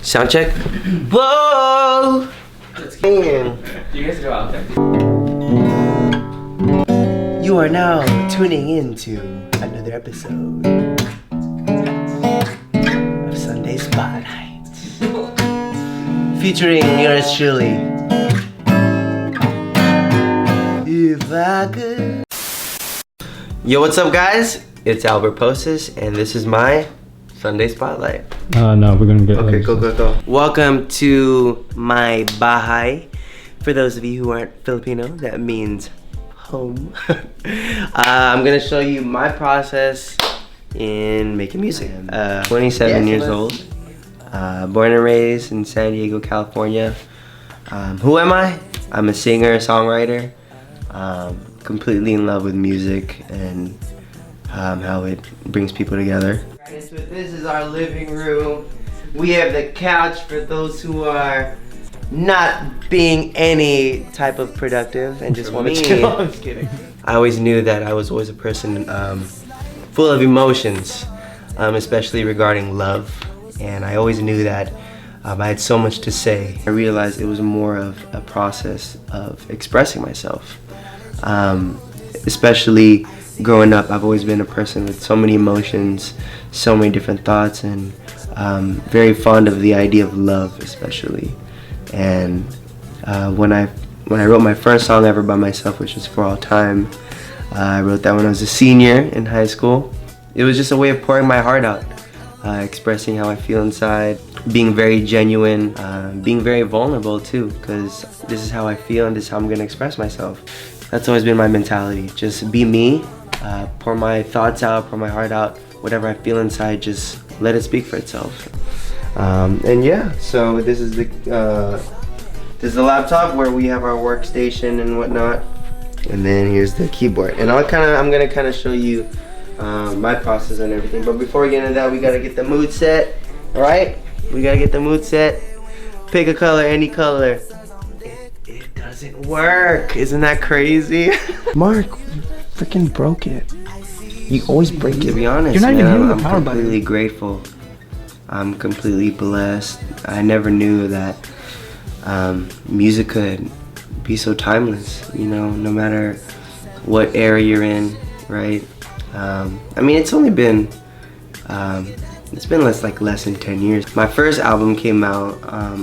Sound check. Whoa! Let's get in. You guys go out there. You are now tuning in to another episode of Sunday Spotlight, featuring yours truly. If I could. Yo, what's up, guys? It's Albert Posis, and this is my Sunday Spotlight. No, we're gonna get. Okay, go. Welcome to my bahay. For those of you who aren't Filipino, that means home. I'm gonna show you my process in making music. 27 years old, born and raised in San Diego, California. Who am I? I'm a singer, songwriter, completely in love with music and how it brings people together. So this is our living room. We have the couch for those who are not being any type of productive and just want to chill. I'm just kidding. I always knew that I was always a person full of emotions, especially regarding love. And I always knew that I had so much to say. I realized it was more of a process of expressing myself. Especially growing up, I've always been a person with so many emotions, so many different thoughts, and very fond of the idea of love, especially. And when I wrote my first song ever by myself, which was For All Time, I wrote that when I was a senior in high school. It was just a way of pouring my heart out, expressing how I feel inside, being very genuine, being very vulnerable too, because this is how I feel and this is how I'm gonna express myself. That's always been my mentality. Just be me, pour my thoughts out, pour my heart out, whatever I feel inside, just let it speak for itself. And yeah, so this is the laptop where we have our workstation and whatnot, and then here's the keyboard. And I'm gonna kind of show you my process and everything. But before we get into that, we gotta get the mood set. All right, we gotta get the mood set. Pick a color, any color. It doesn't work. Isn't that crazy? Mark, you freaking broke it. You always break it. To be honest, you're not even hitting the power button. I'm completely grateful. I'm completely blessed. I never knew that music could be so timeless, you know, no matter what era you're in, right? I mean, it's only been, it's been less than 10 years. My first album came out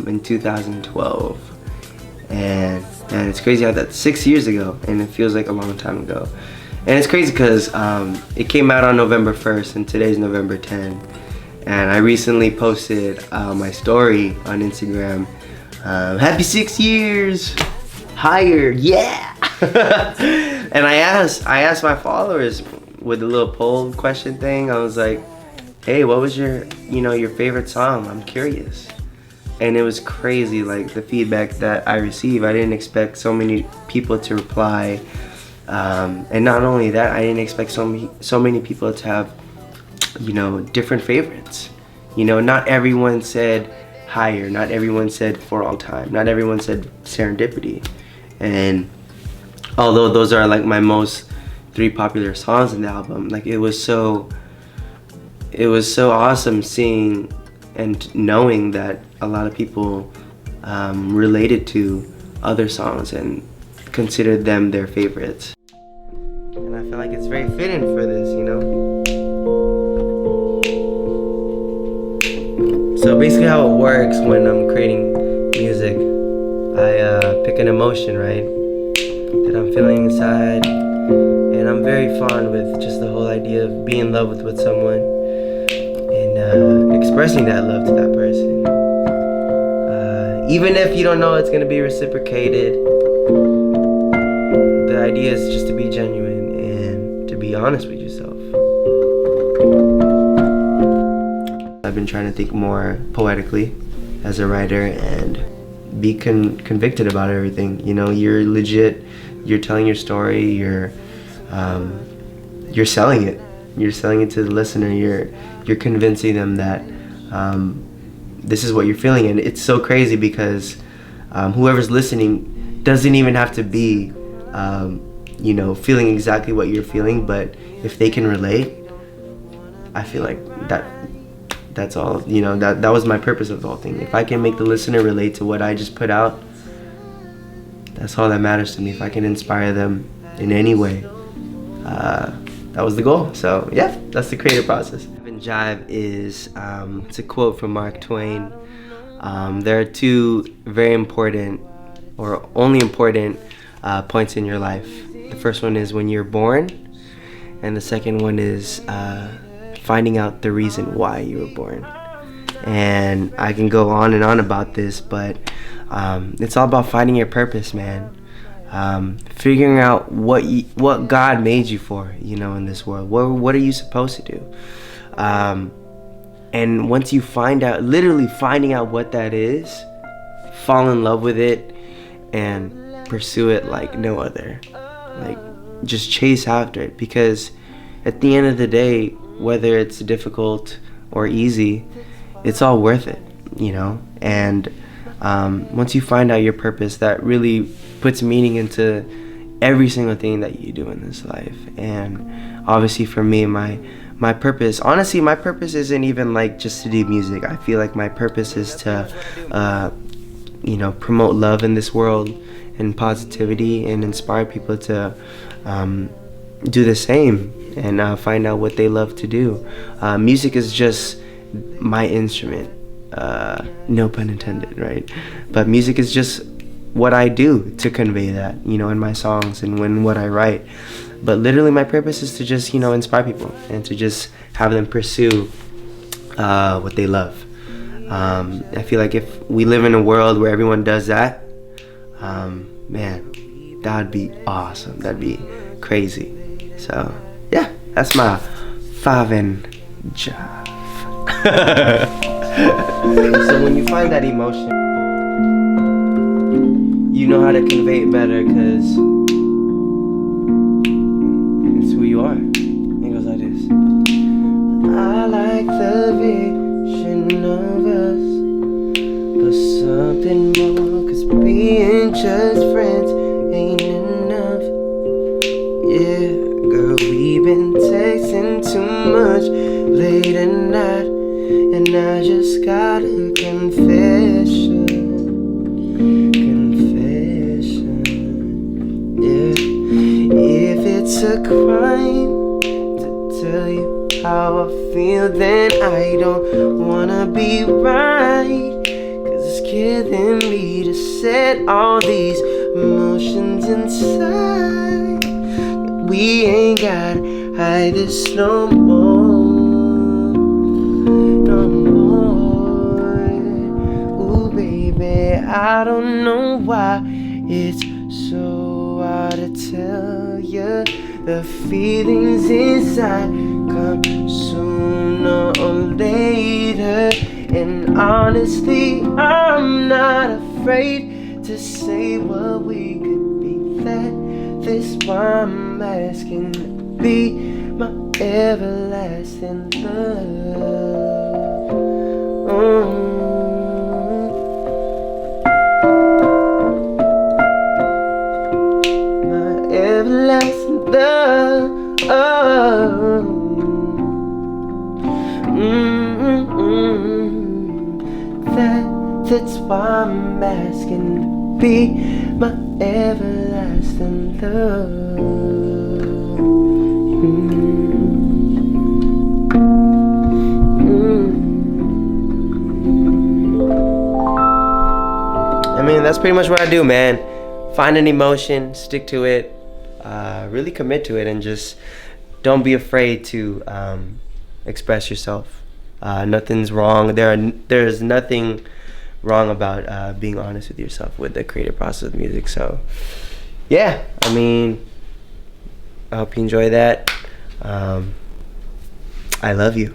in 2012, and it's crazy how that's 6 years ago, and it feels like a long time ago. And it's crazy because it came out on November 1st, and today's November 10th. And I recently posted my story on Instagram. Happy 6 years, higher, yeah. And I asked my followers with a little poll question thing. I was like, hey, what was your favorite song? I'm curious. And it was crazy, like the feedback that I received. I didn't expect so many people to reply. And not only that, I didn't expect so many people to have, different favorites. Not everyone said Higher, not everyone said For All Time, not everyone said Serendipity. And although those are like my most 3 popular songs in the album, like it was so awesome seeing and knowing that a lot of people related to other songs and considered them their favorites. And I feel like it's very fitting for this, So basically how it works when I'm creating music, I pick an emotion, right, that I'm feeling inside, and I'm very fond with just the whole idea of being in love with someone and expressing that love to that person. Even if you don't know it's going to be reciprocated, the idea is just to be genuine and to be honest with yourself. I've been trying to think more poetically as a writer and be convicted about everything. You're legit, you're telling your story, you're selling it. You're selling it to the listener, you're convincing them that this is what you're feeling. And it's so crazy because whoever's listening doesn't even have to be feeling exactly what you're feeling, but if they can relate, I feel like that's all. You know, that was my purpose of the whole thing. If I can make the listener relate to what I just put out, that's all that matters to me. If I can inspire them in any way, that was the goal. So yeah, that's the creative process. Jive is, it's a quote from Mark Twain. There are two very important, or only important, points in your life. The first one is when you're born, and the second one is finding out the reason why you were born. And I can go on and on about this, but it's all about finding your purpose, man. Figuring out what God made you for, you know, in this world. What are you supposed to do? And once you literally finding out what that is, fall in love with it and pursue it like no other. Like, just chase after it, because at the end of the day, whether it's difficult or easy, it's all worth it, you know? And once you find out your purpose, that really puts meaning into every single thing that you do in this life. And obviously for me, my purpose, honestly, my purpose isn't even like just to do music. I feel like my purpose is to, you know, promote love in this world and positivity, and inspire people to do the same and find out what they love to do. Music is just my instrument, no pun intended, right? But music is just what I do to convey that, you know, in my songs and when what I write. But literally my purpose is to just, you know, inspire people and to just have them pursue what they love. I feel like if we live in a world where everyone does that, man, that would be awesome. That'd be crazy. So yeah, that's my 5 and jive. So when you find that emotion, you know how to convey it better, because it's who you are. It goes like this. I like the vision of us, but something more, 'cause being just friends ain't enough. Yeah, girl, we've been texting too much late at night, and I just got a confession. Yeah, if it's a crime to tell you how I feel, then I don't wanna be right, 'cause it's killing me to set all these emotions inside. We ain't gotta hide this no more, no more. Ooh baby, I don't know why it's so hard to tell you. The feelings inside come sooner or later, and honestly I'm not afraid to say what we could be. That's why I'm asking to be my everlasting love. My everlasting love. That's why I'm asking to be my everlasting love. I mean, that's pretty much what I do, man. Find an emotion, stick to it, really commit to it, and just don't be afraid to express yourself. Nothing's wrong. There's nothing wrong about being honest with yourself with the creative process of music. So yeah, I mean, I hope you enjoy that. I love you.